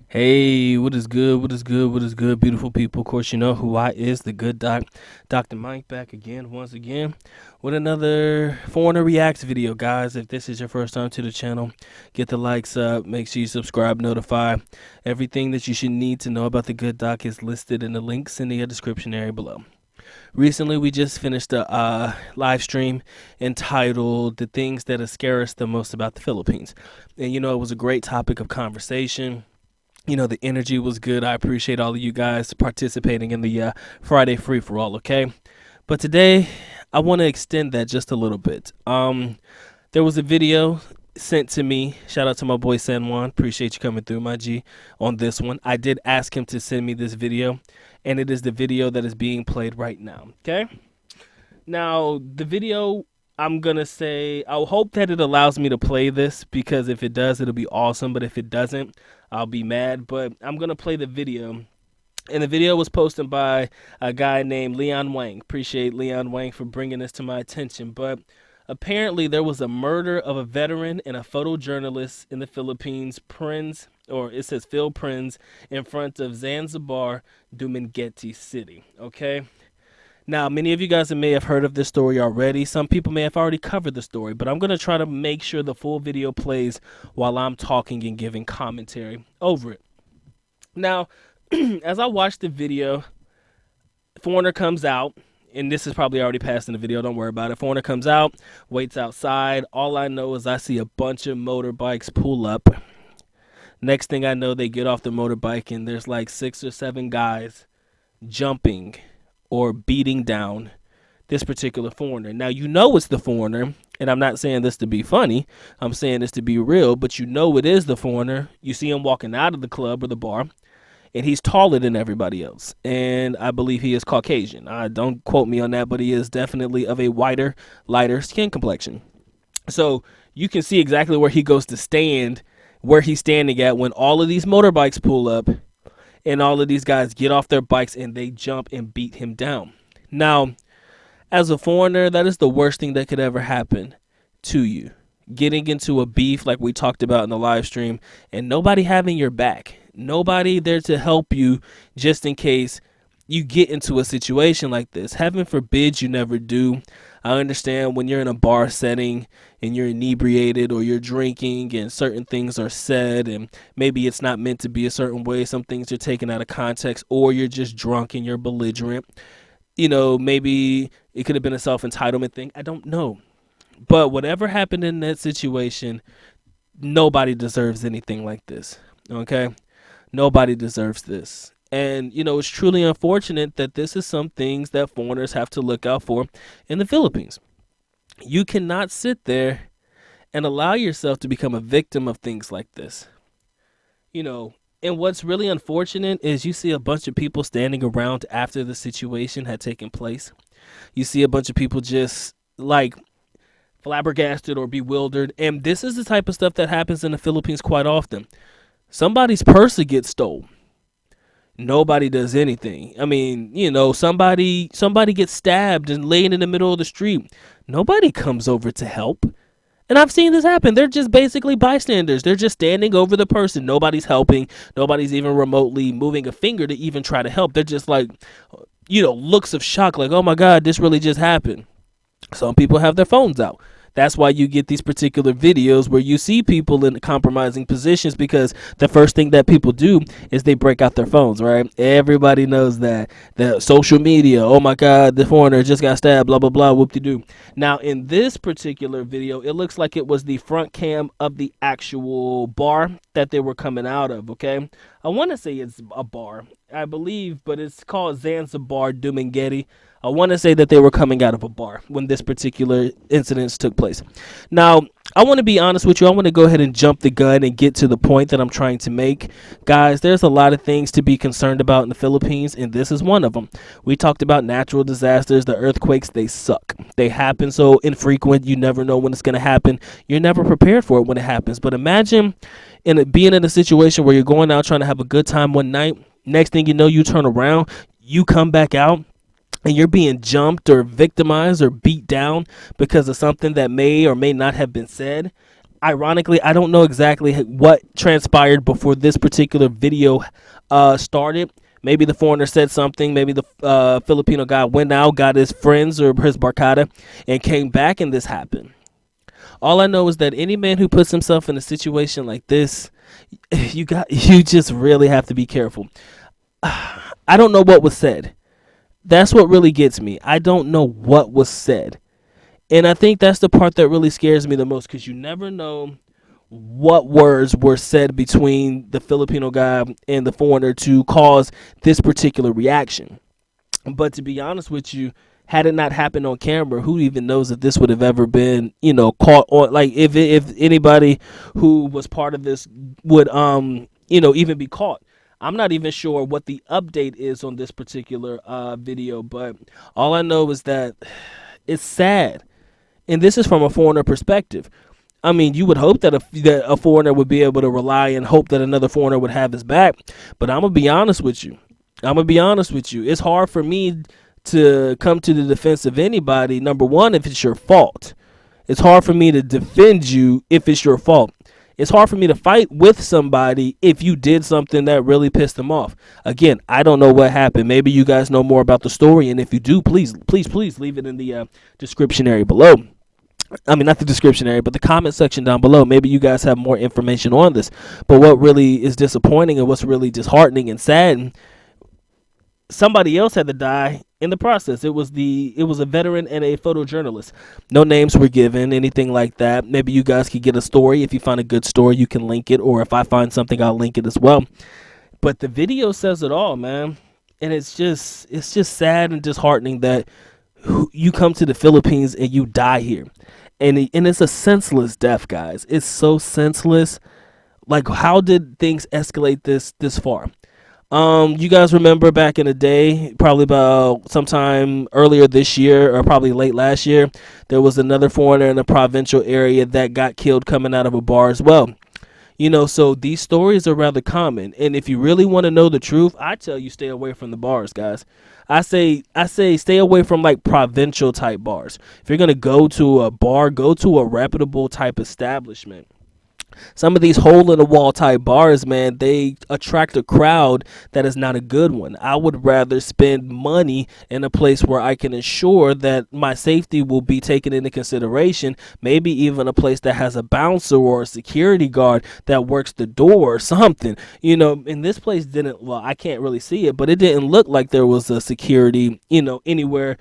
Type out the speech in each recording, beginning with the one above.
Hey, what is good? What is good? What is good, beautiful people? Of course, you know who I is, the good doc, Dr. Mike, back again, once again, with another Foreigner Reacts video, guys. If this is your first time to the channel, get the likes up, make sure you subscribe, notify. Everything that you should need to know about the good doc is listed in the links in the description area below. Recently, we just finished a live stream entitled "The Things That Scare Us the Most About the Philippines," and it was a great topic of conversation. The energy was good. I appreciate all of you guys participating in the Friday free for all. Okay, but today I want to extend that just a little bit. There was a video sent to me. Shout out to my boy San Juan. Appreciate you coming through, my G, on this one. I did ask him to send me this video, and it is the video that is being played right now. Okay, now the video, I'm gonna say, I'll hope that it allows me to play this, because if it does, it'll be awesome. But if it doesn't, I'll be mad. But I'm gonna play the video. And the video was posted by a guy named Leon Wang. Appreciate Leon Wang for bringing this to my attention. But apparently there was a murder of a veteran and a photojournalist in the Philippines, Prince, or it says Phil Prince, in front of Zanzibar, Dumaguete City. Okay. Now, many of you guys may have heard of this story already. Some people may have already covered the story, but I'm going to try to make sure the full video plays while I'm talking and giving commentary over it. Now, as I watch the video, Foreigner comes out, and this is probably already passed in the video. Don't worry about it. Foreigner comes out, waits outside. All I know is I see a bunch of motorbikes pull up. Next thing I know, they get off the motorbike, and there's like 6 or 7 guys jumping or beating down this particular foreigner. Now, it's the foreigner, and I'm not saying this to be funny. I'm saying this to be real, but it is the foreigner. You see him walking out of the club or the bar, and he's taller than everybody else. And I believe he is Caucasian. Don't quote me on that, but he is definitely of a whiter, lighter skin complexion. So you can see exactly where he goes to stand, where he's standing at when all of these motorbikes pull up, and all of these guys get off their bikes and they jump and beat him down. Now, as a foreigner, that is the worst thing that could ever happen to you. Getting into a beef like we talked about in the live stream, and nobody having your back. Nobody there to help you just in case you get into a situation like this. Heaven forbid you never do. I understand when you're in a bar setting and you're inebriated or you're drinking and certain things are said and maybe it's not meant to be a certain way. Some things are taken out of context, or you're just drunk and you're belligerent. Maybe it could have been a self-entitlement thing. I don't know. But whatever happened in that situation, nobody deserves anything like this. Okay? Nobody deserves this. And, it's truly unfortunate that this is some things that foreigners have to look out for in the Philippines. You cannot sit there and allow yourself to become a victim of things like this. And what's really unfortunate is you see a bunch of people standing around after the situation had taken place. You see a bunch of people just like flabbergasted or bewildered. And this is the type of stuff that happens in the Philippines quite often. Somebody's purse gets stolen. Nobody does anything. I mean, somebody gets stabbed and laying in the middle of the street. Nobody comes over to help. And I've seen this happen. They're just basically bystanders. They're just standing over the person. Nobody's helping. Nobody's even remotely moving a finger to even try to help. They're just like, looks of shock, like, oh my God, this really just happened. Some people have their phones out. That's why you get these particular videos where you see people in compromising positions, because the first thing that people do is they break out their phones, right? Everybody knows that. The social media, oh my God, the foreigner just got stabbed, blah, blah, blah, whoop-de-doo. Now, in this particular video, it looks like it was the front cam of the actual bar that they were coming out of, okay? I want to say it's a bar, I believe, but it's called Zanzibar Dumaguete. I want to say that they were coming out of a bar when this particular incident took place. Now, I want to be honest with you. I want to go ahead and jump the gun and get to the point that I'm trying to make. Guys, there's a lot of things to be concerned about in the Philippines, and this is one of them. We talked about natural disasters, the earthquakes. They suck. They happen so infrequent. You never know when it's going to happen. You're never prepared for it when it happens. But imagine being in a situation where you're going out trying to have a good time one night. Next thing you know, you turn around, you come back out, and you're being jumped or victimized or beat down because of something that may or may not have been said. Ironically, I don't know exactly what transpired before this particular video started. Maybe the foreigner said something. Maybe the Filipino guy went out, got his friends or his barkada, and came back, and this happened. All I know is that any man who puts himself in a situation like this, you just really have to be careful. I don't know what was said. That's what really gets me. I don't know what was said. And I think that's the part that really scares me the most, because you never know what words were said between the Filipino guy and the foreigner to cause this particular reaction. But to be honest with you, had it not happened on camera, who even knows if this would have ever been, caught on, like if anybody who was part of this would even be caught. I'm not even sure what the update is on this particular video, but all I know is that it's sad. And this is from a foreigner perspective. I mean, you would hope that a foreigner would be able to rely and hope that another foreigner would have his back. But I'm going to be honest with you. It's hard for me to come to the defense of anybody, number one, if it's your fault. It's hard for me to defend you if it's your fault. It's hard for me to fight with somebody if you did something that really pissed them off. Again, I don't know what happened. Maybe you guys know more about the story, and if you do, please leave it in the description area below. I mean, not the description area, but the comment section down below. Maybe you guys have more information on this. But what really is disappointing and what's really disheartening and sad, somebody else had to die in the process. It was a veteran and a photojournalist. No names were given, anything like that. Maybe you guys could get a story. If you find a good story, you can link it, or if I find something, I'll link it as well. But the video says it all, man. And it's just sad and disheartening that you come to the Philippines and you die here. And it's a senseless death, guys. It's so senseless. Like, how did things escalate this far? You guys remember back in the day, probably about sometime earlier this year or probably late last year, there was another foreigner in a provincial area that got killed coming out of a bar as well. So these stories are rather common. And if you really want to know the truth, I tell you stay away from the bars, guys. I say stay away from like provincial type bars. If you're going to go to a bar, go to a reputable type establishment. Some of these hole in the wall type bars, man, they attract a crowd that is not a good one. I would rather spend money in a place where I can ensure that my safety will be taken into consideration. Maybe even a place that has a bouncer or a security guard that works the door or something. And this place didn't, well, I can't really see it, but it didn't look like there was a security, anywhere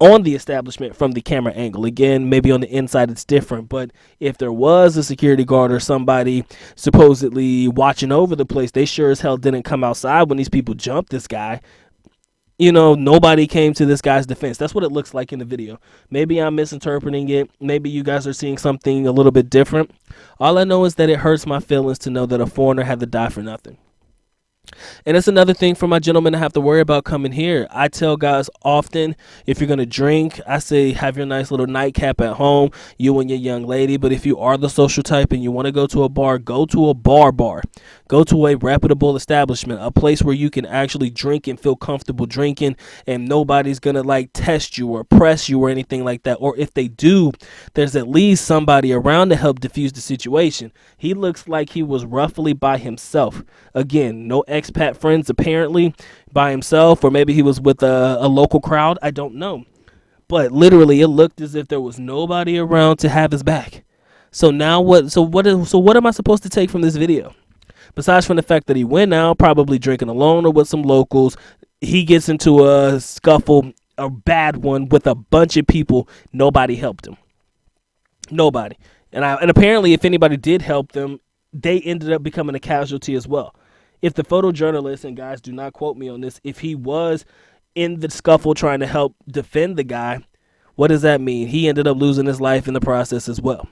on the establishment from the camera angle. Again, maybe on the inside it's different, but if there was a security guard or somebody supposedly watching over the place, they sure as hell didn't come outside when these people jumped this guy. Nobody came to this guy's defense. That's what it looks like in the video. Maybe I'm misinterpreting it. Maybe you guys are seeing something a little bit different. All I know is that it hurts my feelings to know that a foreigner had to die for nothing. And it's another thing for my gentlemen to have to worry about coming here. I tell guys often, if you're going to drink, I say have your nice little nightcap at home, you and your young lady. But if you are the social type and you want to go to a bar, go to a bar. Go to a reputable establishment, a place where you can actually drink and feel comfortable drinking, and nobody's going to like test you or press you or anything like that. Or if they do, there's at least somebody around to help diffuse the situation. He looks like he was roughly by himself. Again, no expat friends apparently, by himself, or maybe he was with a local crowd. I don't know. But literally it looked as if there was nobody around to have his back. So now what? So what am I supposed to take from this video? Besides from the fact that he went out, probably drinking alone or with some locals, he gets into a scuffle, a bad one, with a bunch of people. Nobody helped him. Nobody. And apparently if anybody did help them, they ended up becoming a casualty as well. If the photojournalist, and guys, do not quote me on this, if he was in the scuffle trying to help defend the guy, what does that mean? He ended up losing his life in the process as well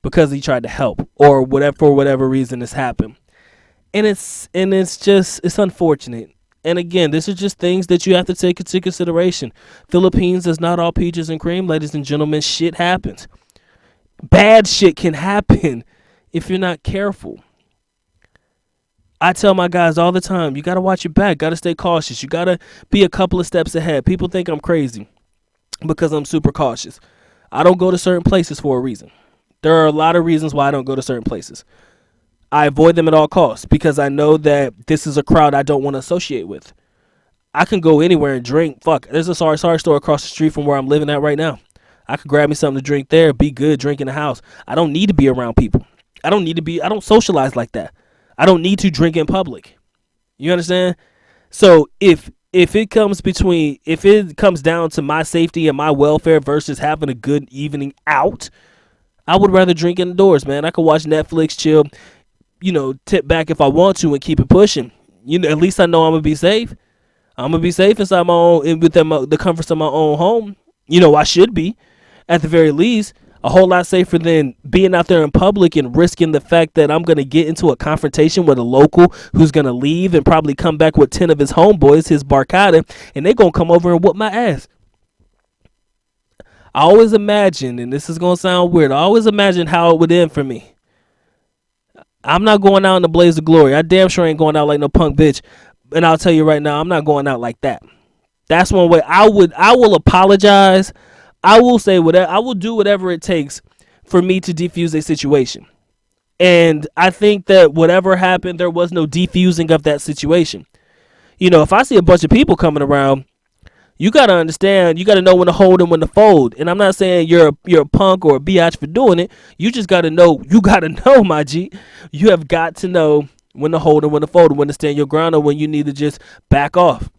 because he tried to help, or whatever, for whatever reason this happened. And it's unfortunate. And again, this is just things that you have to take into consideration. Philippines is not all peaches and cream, ladies and gentlemen. Shit happens. Bad shit can happen if you're not careful. I tell my guys all the time, you got to watch your back, got to stay cautious. You got to be a couple of steps ahead. People think I'm crazy because I'm super cautious. I don't go to certain places for a reason. There are a lot of reasons why I don't go to certain places. I avoid them at all costs because I know that this is a crowd I don't want to associate with. I can go anywhere and drink. Fuck, there's a sorry store across the street from where I'm living at right now. I could grab me something to drink there, be good, drink in the house. I don't need to be around people. I don't socialize like that. I don't need to drink in public. You understand? So if it comes down to my safety and my welfare versus having a good evening out, I would rather drink indoors, man. I could watch Netflix, chill, tip back if I want to and keep it pushing. At least I know I'm gonna be safe. I'm gonna be safe inside my own, within the comforts of my own home. I should be, at the very least, a whole lot safer than being out there in public and risking the fact that I'm gonna get into a confrontation with a local who's gonna leave and probably come back with 10 of his homeboys, his barcada, and they gonna come over and whoop my ass. I always imagine, and this is gonna sound weird, I always imagine how it would end for me. I'm not going out in the blaze of glory. I damn sure ain't going out like no punk bitch. And I'll tell you right now, I'm not going out like that. That's one way. I will apologize. I will say whatever. I will do whatever it takes for me to defuse a situation. And I think that whatever happened, there was no defusing of that situation. If I see a bunch of people coming around, you got to understand, you got to know when to hold and when to fold. And I'm not saying you're a punk or a biatch for doing it. You just got to know, my G. You have got to know when to hold and when to fold, when to stand your ground, or when you need to just back off.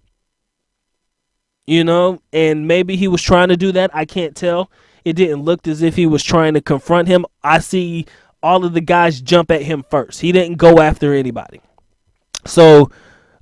And maybe he was trying to do that. I can't tell. It didn't look as if he was trying to confront him. I see all of the guys jump at him first. He didn't go after anybody. So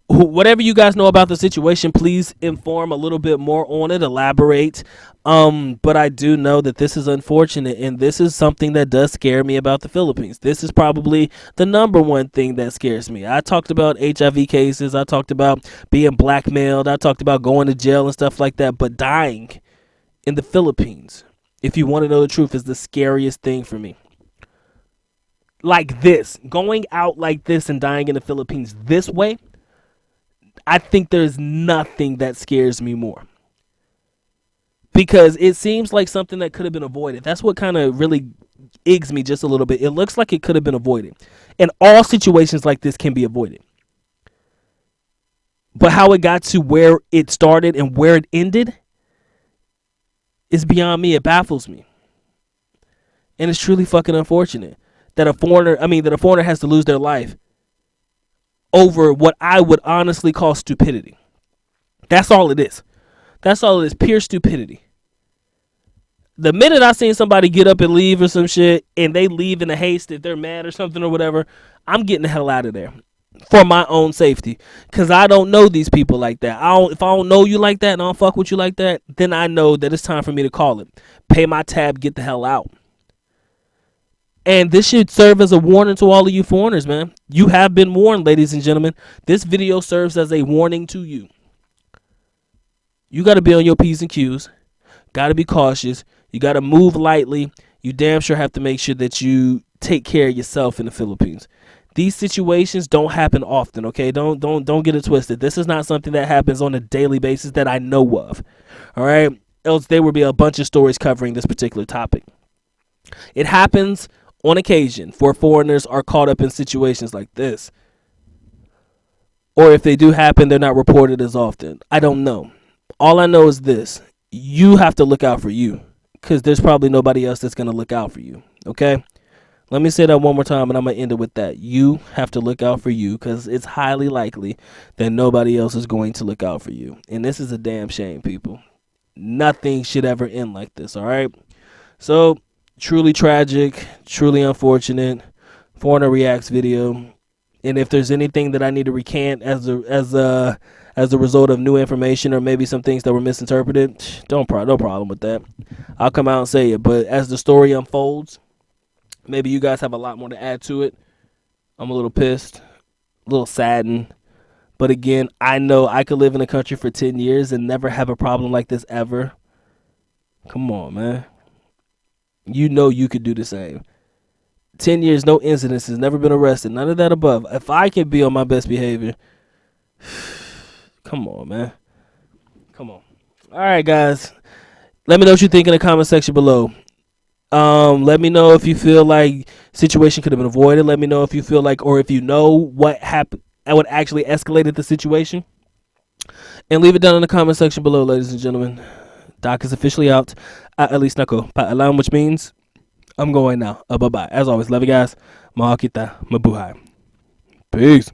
whatever you guys know about the situation, please inform a little bit more on it, elaborate. But I do know that this is unfortunate, and this is something that does scare me about the Philippines. This is probably the number one thing that scares me. I talked about HIV cases. I talked about being blackmailed. I talked about going to jail and stuff like that. But dying in the Philippines, if you want to know the truth, is the scariest thing for me. Like this, going out like this and dying in the Philippines this way, I think there's nothing that scares me more. Because it seems like something that could have been avoided. That's what kind of really eggs me just a little bit. It looks like it could have been avoided. And all situations like this can be avoided. But how it got to where it started and where it ended is beyond me. It baffles me. And it's truly fucking unfortunate that a foreigner has to lose their life over what I would honestly call stupidity. That's all it is. That's all it is, pure stupidity. The minute I seen somebody get up and leave or some shit, and they leave in a haste if they're mad or something or whatever, I'm getting the hell out of there for my own safety. Because I don't know these people like that. If I don't know you like that and I don't fuck with you like that, then I know that it's time for me to call it. Pay my tab, get the hell out. And this should serve as a warning to all of you foreigners, man. You have been warned, ladies and gentlemen. This video serves as a warning to you. You got to be on your P's and Q's. Got to be cautious. You got to move lightly. You damn sure have to make sure that you take care of yourself in the Philippines. These situations don't happen often, okay? Don't get it twisted. This is not something that happens on a daily basis that I know of. All right? Else there would be a bunch of stories covering this particular topic. It happens on occasion for foreigners are caught up in situations like this. Or if they do happen, they're not reported as often. I don't know. All I know is this. You have to look out for you, because there's probably nobody else that's going to look out for you, okay? Let me say that one more time, and I'm going to end it with that. You have to look out for you, because it's highly likely that nobody else is going to look out for you. And this is a damn shame, people. Nothing should ever end like this, all right? So, truly tragic, truly unfortunate. Foreigner Reacts video. And if there's anything that I need to recant as a result of new information, or maybe some things that were misinterpreted, no problem with that. I'll come out and say it. But as the story unfolds, maybe you guys have a lot more to add to it. I'm a little pissed, a little saddened. But again, I know I could live in a country for 10 years and never have a problem like this ever. Come on, man. You know you could do the same. 10 years, no incidences, never been arrested, none of that above. If I can be on my best behavior, come on, man. Come on. All right, guys. Let me know what you think in the comment section below. Let me know if you feel like situation could have been avoided. Let me know if you feel like, or if you know what happened, what actually escalated the situation, and leave it down in the comment section below, ladies and gentlemen. Doc is officially out. At least nako paalam, which means I'm going now. Bye bye. As always, love you guys. Mahal kita, mabuhay. Peace.